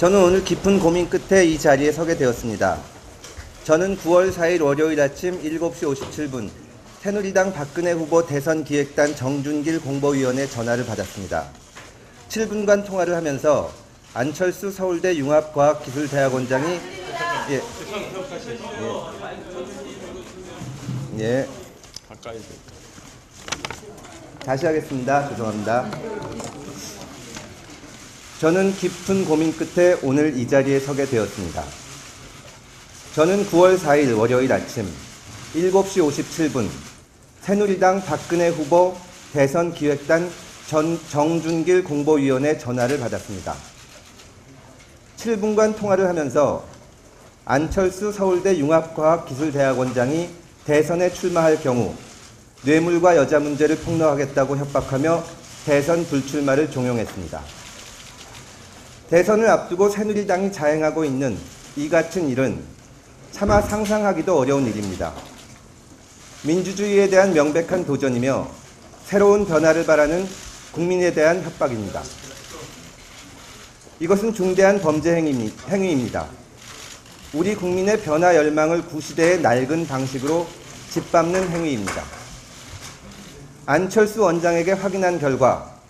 저는 오늘 깊은 고민 끝에 이 자리에 서게 되었습니다. 저는 9월 4일 월요일 아침 7시 57분 새누리당 박근혜 후보 대선기획단 정준길 공보위원회 전화를 받았습니다. 7분간 통화를 하면서 안철수 서울대 융합과학기술대학원장이 다시 하겠습니다. 죄송합니다. 저는 깊은 고민 끝에 오늘 이 자리에 서게 되었습니다. 저는 9월 4일 월요일 아침 7시 57분 새누리당 박근혜 후보 대선기획단 정준길 공보위원회 전화를 받았습니다. 7분간 통화를 하면서 안철수 서울대 융합과학기술대학원장이 대선에 출마할 경우 뇌물과 여자 문제를 폭로하겠다고 협박하며 대선 불출마를 종용했습니다. 대선을 앞두고 새누리당이 자행하고 있는 이 같은 일은 차마 상상하기도 어려운 일입니다. 민주주의에 대한 명백한 도전이며 새로운 변화를 바라는 국민에 대한 협박입니다. 이것은 중대한 범죄 행위입니다. 우리 국민의 변화 열망을 구시대의 낡은 방식으로 짓밟는 행위입니다. 안철수 원장에게 확인한 결과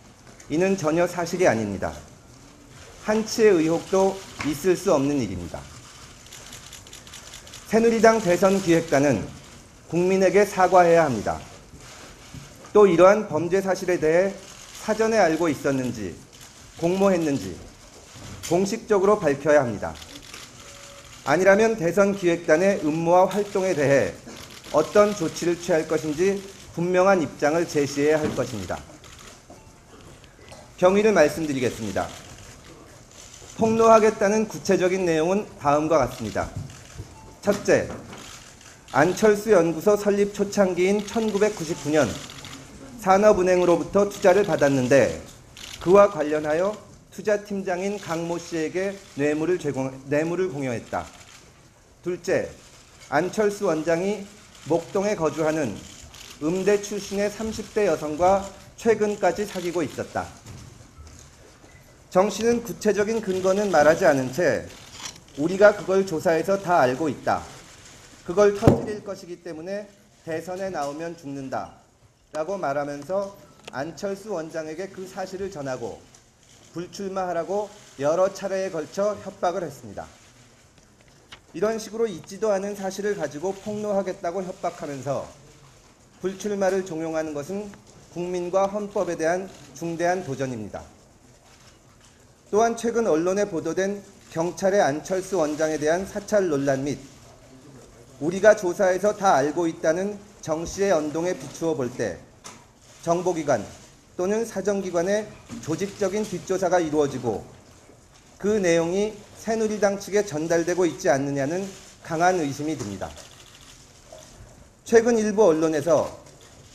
이는 전혀 사실이 아닙니다. 한치의 의혹도 있을 수 없는 일입니다. 새누리당 대선기획단은 국민에게 사과해야 합니다. 또 이러한 범죄 사실에 대해 사전에 알고 있었는지, 공모했는지 공식적으로 밝혀야 합니다. 아니라면 대선기획단의 음모와 활동에 대해 어떤 조치를 취할 것인지 분명한 입장을 제시해야 할 것입니다. 경위를 말씀드리겠습니다. 폭로하겠다는 구체적인 내용은 다음과 같습니다. 첫째, 안철수 연구소 설립 초창기인 1999년 산업은행으로부터 투자를 받았는데 그와 관련하여 투자팀장인 강모 씨에게 뇌물을 공여했다. 둘째, 안철수 원장이 목동에 거주하는 음대 출신의 30대 여성과 최근까지 사귀고 있었다. 정 씨는 구체적인 근거는 말하지 않은 채 우리가 그걸 조사해서 다 알고 있다. 그걸 터뜨릴 것이기 때문에 대선에 나오면 죽는다. 라고 말하면서 안철수 원장에게 그 사실을 전하고 불출마하라고 여러 차례에 걸쳐 협박을 했습니다. 이런 식으로 있지도 않은 사실을 가지고 폭로하겠다고 협박하면서 불출마를 종용하는 것은 국민과 헌법에 대한 중대한 도전입니다. 또한 최근 언론에 보도된 경찰의 안철수 원장에 대한 사찰 논란 및 우리가 조사해서 다 알고 있다는 정 씨의 언동에 비추어 볼 때 정보기관 또는 사정기관의 조직적인 뒷조사가 이루어지고 그 내용이 새누리당 측에 전달되고 있지 않느냐는 강한 의심이 듭니다. 최근 일부 언론에서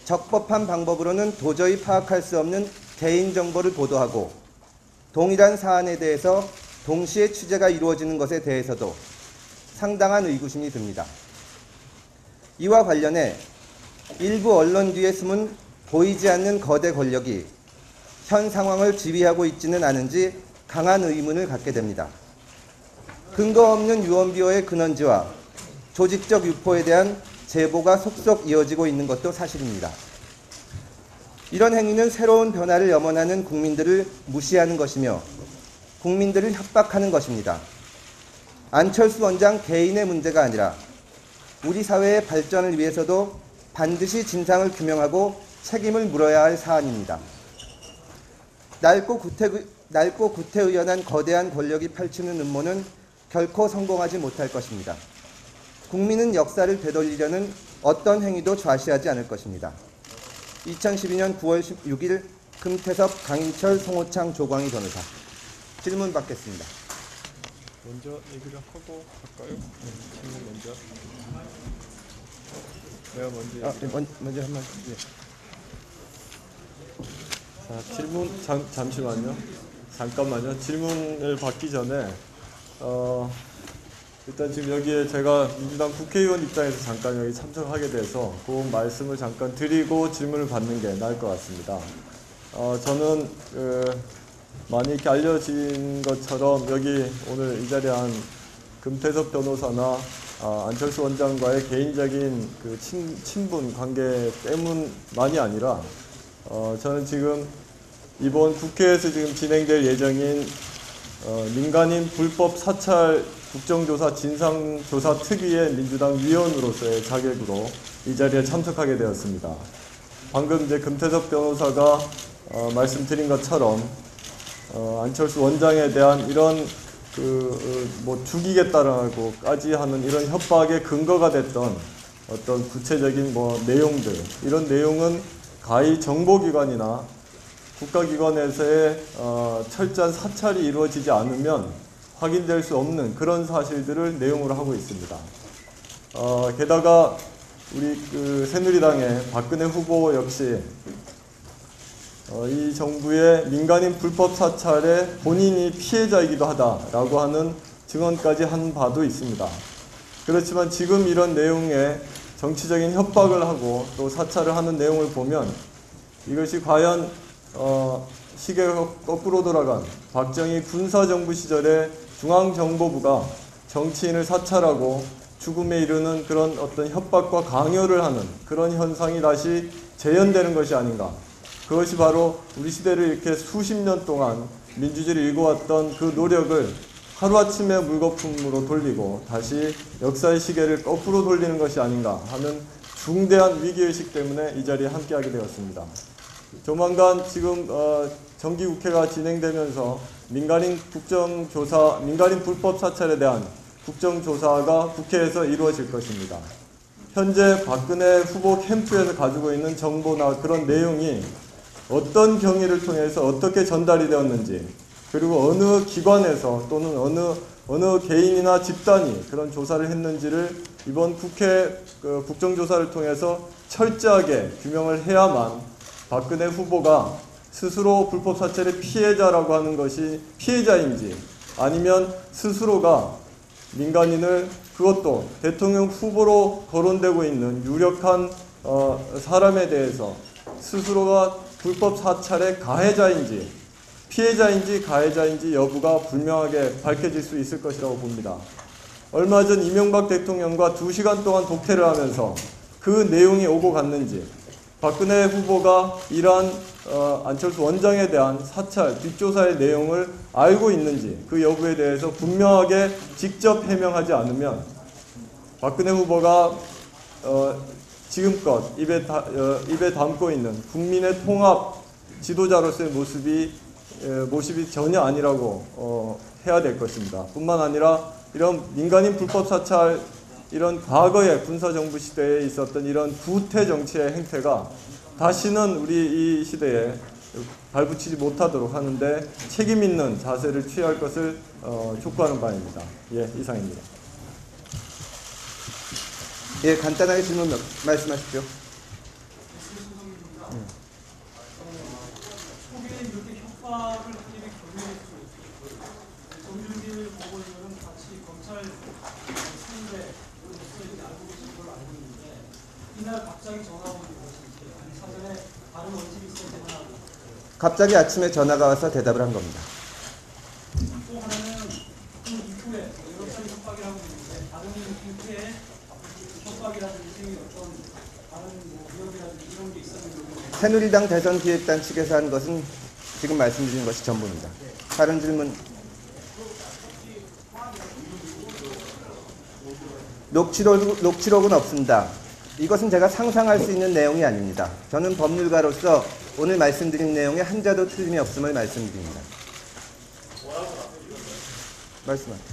적법한 방법으로는 도저히 파악할 수 없는 개인정보를 보도하고 동일한 사안에 대해서 동시에 취재가 이루어지는 것에 대해서도 상당한 의구심이 듭니다. 이와 관련해 일부 언론 뒤에 숨은 보이지 않는 거대 권력이 현 상황을 지휘하고 있지는 않은지 강한 의문을 갖게 됩니다. 근거 없는 유언비어의 근원지와 조직적 유포에 대한 제보가 속속 이어지고 있는 것도 사실입니다. 이런 행위는 새로운 변화를 염원하는 국민들을 무시하는 것이며 국민들을 협박하는 것입니다. 안철수 원장 개인의 문제가 아니라 우리 사회의 발전을 위해서도 반드시 진상을 규명하고 책임을 물어야 할 사안입니다. 낡고 구태의연한 거대한 권력이 펼치는 음모는 결코 성공하지 못할 것입니다. 국민은 역사를 되돌리려는 어떤 행위도 좌시하지 않을 것입니다. 2012년 9월 16일 금태섭, 강인철, 송호창, 조광희 변호사. 질문 받겠습니다. 먼저 얘기를 하고 갈까요? 질문 먼저. 내가 먼저 한 말씀. 예. 자, 질문 잠시만요. 잠깐만요. 질문을 받기 전에 일단 지금 여기에 제가 민주당 국회의원 입장에서 잠깐 여기 참석하게 돼서 그 말씀을 잠깐 드리고 질문을 받는 게 나을 것 같습니다. 저는 많이 이렇게 알려진 것처럼 여기 오늘 이 자리에 한 금태섭 변호사나 안철수 원장과의 개인적인 그 친분 관계 때문만이 아니라 저는 지금 이번 국회에서 지금 진행될 예정인 민간인 불법 사찰 국정조사 진상조사 특위의 민주당 위원으로서의 자격으로 이 자리에 참석하게 되었습니다. 방금 이제 금태섭 변호사가 말씀드린 것처럼 안철수 원장에 대한 이런 뭐 죽이겠다라고까지 하는 이런 협박의 근거가 됐던 어떤 구체적인 뭐 내용들, 이런 내용은 가히 정보기관이나 국가기관에서의 철저한 사찰이 이루어지지 않으면 확인될 수 없는 그런 사실들을 내용으로 하고 있습니다. 게다가 우리 새누리당의 박근혜 후보 역시 이 정부의 민간인 불법 사찰에 본인이 피해자이기도 하다라고 하는 증언까지 한 바도 있습니다. 그렇지만 지금 이런 내용에 정치적인 협박을 하고 또 사찰을 하는 내용을 보면 이것이 과연 시계가 거꾸로 돌아간 박정희 군사정부 시절에 중앙정보부가 정치인을 사찰하고 죽음에 이르는 그런 어떤 협박과 강요를 하는 그런 현상이 다시 재현되는 것이 아닌가. 그것이 바로 우리 시대를 이렇게 수십 년 동안 민주주의를 일궈왔던 그 노력을 하루아침에 물거품으로 돌리고 다시 역사의 시계를 거꾸로 돌리는 것이 아닌가 하는 중대한 위기의식 때문에 이 자리에 함께하게 되었습니다. 조만간 지금 정기국회가 진행되면서 민간인 불법 사찰에 대한 국정조사가 국회에서 이루어질 것입니다. 현재 박근혜 후보 캠프에서 가지고 있는 정보나 그런 내용이 어떤 경위를 통해서 어떻게 전달이 되었는지, 그리고 어느 기관에서 또는 어느 개인이나 집단이 그런 조사를 했는지를 이번 국회 국정조사를 통해서 철저하게 규명을 해야만 박근혜 후보가 스스로 불법 사찰의 피해자라고 하는 것이 피해자인지, 아니면 스스로가 민간인을, 그것도 대통령 후보로 거론되고 있는 유력한 사람에 대해서 스스로가 불법 사찰의 가해자인지 피해자인지 가해자인지 여부가 분명하게 밝혀질 수 있을 것이라고 봅니다. 얼마 전 이명박 대통령과 2시간 동안 독대를 하면서 그 내용이 오고 갔는지, 박근혜 후보가 이러한 안철수 원장에 대한 사찰, 뒷조사의 내용을 알고 있는지 그 여부에 대해서 분명하게 직접 해명하지 않으면 박근혜 후보가 지금껏 입에 담고 있는 국민의 통합 지도자로서의 모습이 전혀 아니라고 해야 될 것입니다. 뿐만 아니라 이런 민간인 불법 사찰, 이런 과거의 군사정부 시대에 있었던 이런 구태 정치의 행태가 다시는 우리 이 시대에 발붙이지 못하도록 하는데 책임 있는 자세를 취할 것을 촉구하는 바입니다. 예, 이상입니다. 예, 간단하게 질문 말씀하십시오. 초기에 이렇게 협박을 하는 일이 경미했죠. 정준길 보고는 같이 검찰 상대 알고 계신 걸로 알고 있는데 이날 갑자기 전화가 오는 것인지 아니 사전에 다른 원칙이 있어야 되나? 갑자기 아침에 전화가 와서 대답을 한 겁니다. 또 하나는 그 이후에 여러 차례 협박이라고 있는데 다른 이후에 협박이라든지 어떤 다른 위협이라든지 이런 게 있었는지. 새누리당 대선 기획단 측에서 한 것은 지금 말씀드린 것이 전부입니다. 다른 질문. 녹취록은 없습니다. 이것은 제가 상상할 수 있는 내용이 아닙니다. 저는 법률가로서 오늘 말씀드린 내용에 한자도 틀림이 없음을 말씀드립니다. 말씀하세요.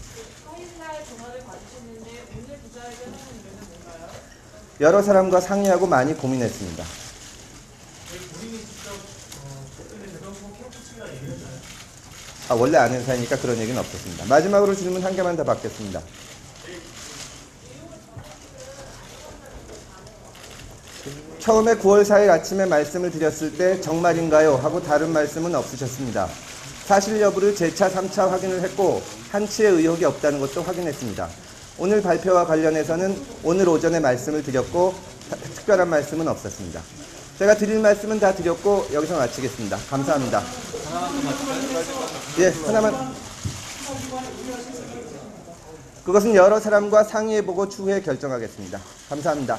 사일날 전화를 받으셨는데 오늘 기자회견 하는 이유는 뭔가요? 여러 사람과 상의하고 많이 고민했습니다. 원래 아는 사이니까 그런 얘기는 없었습니다. 마지막으로 질문 한 개만 더 받겠습니다. 처음에 9월 4일 아침에 말씀을 드렸을 때 정말인가요? 하고 다른 말씀은 없으셨습니다. 사실 여부를 재차 3차 확인을 했고 한치의 의혹이 없다는 것도 확인했습니다. 오늘 발표와 관련해서는 오늘 오전에 말씀을 드렸고 특별한 말씀은 없었습니다. 제가 드릴 말씀은 다 드렸고 여기서 마치겠습니다. 감사합니다. 예, 하나만. 그것은 여러 사람과 상의해보고 추후에 결정하겠습니다. 감사합니다.